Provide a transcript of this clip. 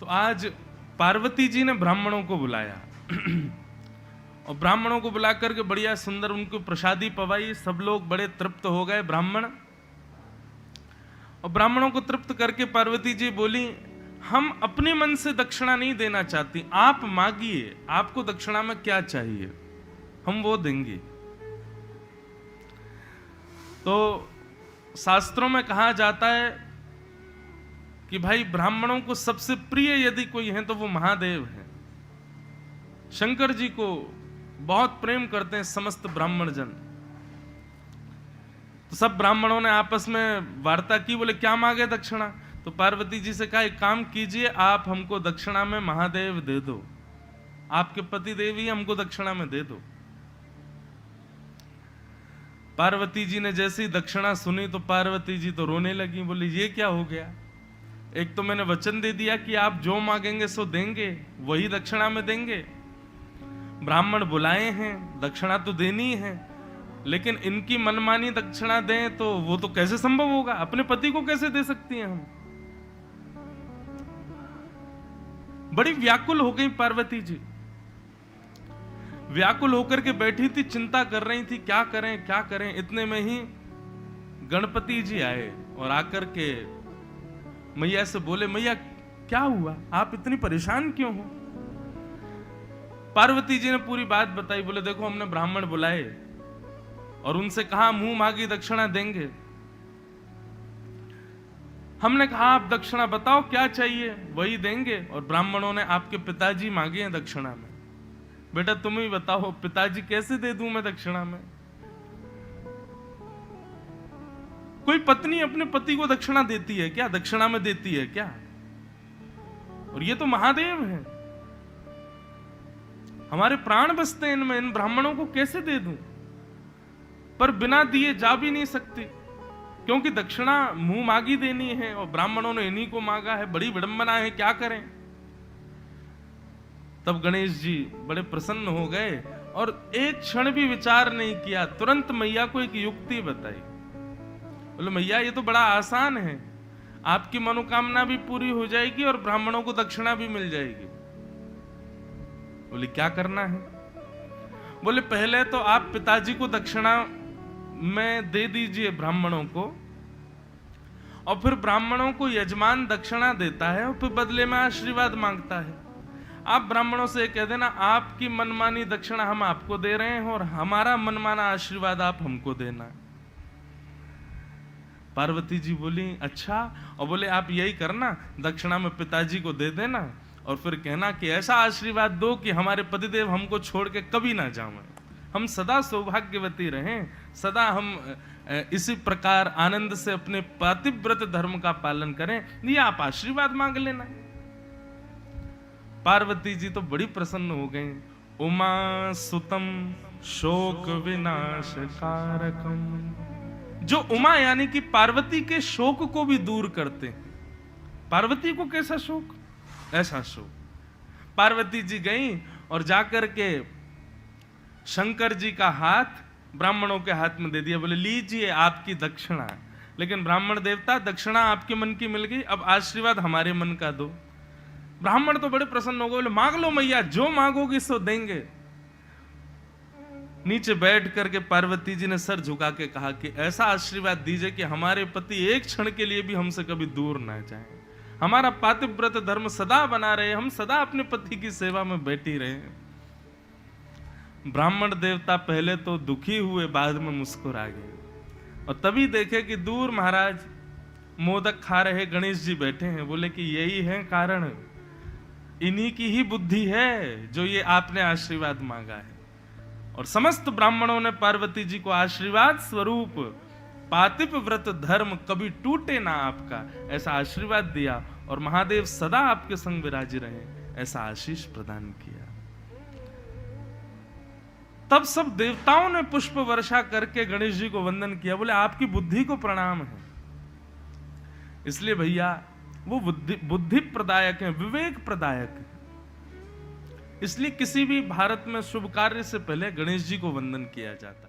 तो आज पार्वती जी ने ब्राह्मणों को बुलाया और ब्राह्मणों को बुला करके बढ़िया सुंदर उनको प्रसादी पवाई। सब लोग बड़े तृप्त हो गए ब्राह्मण। और ब्राह्मणों को तृप्त करके पार्वती जी बोली, हम अपने मन से दक्षिणा नहीं देना चाहती, आप मांगिए, आपको दक्षिणा में क्या चाहिए हम वो देंगे। तो शास्त्रों में कहा जाता है कि भाई ब्राह्मणों को सबसे प्रिय यदि कोई है तो वो महादेव है। शंकर जी को बहुत प्रेम करते हैं समस्त ब्राह्मण जन। तो सब ब्राह्मणों ने आपस में वार्ता की, बोले क्या मांगे दक्षिणा। तो पार्वती जी से कहा, एक काम कीजिए, आप हमको दक्षिणा में महादेव दे दो, आपके पति देवी हमको दक्षिणा में दे दो। पार्वती जी ने जैसे ही दक्षिणा सुनी तो पार्वती जी तो रोने लगी, बोली ये क्या हो गया, एक तो मैंने वचन दे दिया कि आप जो मांगेंगे सो देंगे, वही दक्षिणा में देंगे। ब्राह्मण बुलाए हैं, दक्षिणा तो देनी है, लेकिन इनकी मनमानी दक्षिणा दें तो वो तो कैसे संभव होगा, अपने पति को कैसे दे सकती हैं हम। बड़ी व्याकुल हो गई पार्वती जी, व्याकुल होकर के बैठी थी, चिंता कर रही थी क्या करें क्या करें। इतने में ही गणपति जी आए और आकर के मैया से बोले, मैया क्या हुआ, आप इतनी परेशान क्यों हो। पार्वती जी ने पूरी बात बताई। बोले देखो, हमने ब्राह्मण बुलाए और उनसे कहा मुंह मांगी दक्षिणा देंगे। हमने कहा आप दक्षिणा बताओ क्या चाहिए, वही देंगे। और ब्राह्मणों ने आपके पिताजी मांगे हैं दक्षिणा में। बेटा तुम ही बताओ, पिताजी कैसे दे दूं मैं दक्षिणा में। कोई पत्नी अपने पति को दक्षिणा देती है क्या, दक्षिणा में देती है क्या। और ये तो महादेव है, हमारे प्राण बसते हैं इनमें, इन ब्राह्मणों को कैसे दे दूं। पर बिना दिए जा भी नहीं सकती, क्योंकि दक्षिणा मुंह मांगी देनी है और ब्राह्मणों ने इन्हीं को मांगा है, बड़ी विडंबना है, क्या करें। तब गणेश जी बड़े प्रसन्न हो गए और एक क्षण भी विचार नहीं किया, तुरंत मैया को एक युक्ति बताई। बोले मैया ये तो बड़ा आसान है, आपकी मनोकामना भी पूरी हो जाएगी और ब्राह्मणों को दक्षिणा भी मिल जाएगी। बोले क्या करना है। बोले पहले तो आप पिताजी को दक्षिणा में दे दीजिए ब्राह्मणों को, और फिर ब्राह्मणों को यजमान दक्षिणा देता है और फिर बदले में आशीर्वाद मांगता है। आप ब्राह्मणों से कह देना आपकी मनमानी दक्षिणा हम आपको दे रहे हैं और हमारा मनमाना आशीर्वाद आप हमको देना। पार्वती जी बोली अच्छा, और बोले आप यही करना, दक्षिणा में पिताजी को दे देना और फिर कहना कि ऐसा आशीर्वाद दो कि हमारे पतिदेव हमको छोड़ के कभी ना जाएं, हम सदा सौभाग्यवती रहें, सदा हम इसी प्रकार आनंद से अपने पातिव्रत धर्म का पालन करें, ये आप आशीर्वाद मांग लेना। पार्वती जी तो बड़ी प्रसन्न हो गई। उमा सुतम शोक विनाश कारकम, जो उमा यानी कि पार्वती के शोक को भी दूर करते हैं। पार्वती को कैसा शोक, ऐसा शोक। पार्वती जी गई और जाकर के शंकर जी का हाथ ब्राह्मणों के हाथ में दे दिया। बोले लीजिए आपकी दक्षिणा। लेकिन ब्राह्मण देवता, दक्षिणा आपके मन की मिल गई, अब आशीर्वाद हमारे मन का दो। ब्राह्मण तो बड़े प्रसन्न हो गए, बोले मांग लो मैया, जो मांगोगी सो देंगे। नीचे बैठ करके पार्वती जी ने सर झुका के कहा कि ऐसा आशीर्वाद दीजिए कि हमारे पति एक क्षण के लिए भी हमसे कभी दूर ना जाएं, हमारा पातिव्रत धर्म सदा बना रहे, हम सदा अपने पति की सेवा में बैठी रहे। ब्राह्मण देवता पहले तो दुखी हुए, बाद में मुस्कुरा गए और तभी देखे कि दूर महाराज मोदक खा रहे गणेश जी बैठे हैं। बोले कि यही है कारण, इन्हीं की ही बुद्धि है जो ये आपने आशीर्वाद मांगा है। और समस्त ब्राह्मणों ने पार्वती जी को आशीर्वाद स्वरूप पातिव्रत धर्म कभी टूटे ना आपका, ऐसा आशीर्वाद दिया और महादेव सदा आपके संग विराजी रहे, ऐसा आशीष प्रदान किया। तब सब देवताओं ने पुष्प वर्षा करके गणेश जी को वंदन किया। बोले आपकी बुद्धि को प्रणाम है। इसलिए भैया वो बुद्धि प्रदायक है, विवेक प्रदायक है। इसलिए किसी भी भारत में शुभ कार्य से पहले गणेश जी को वंदन किया जाता है।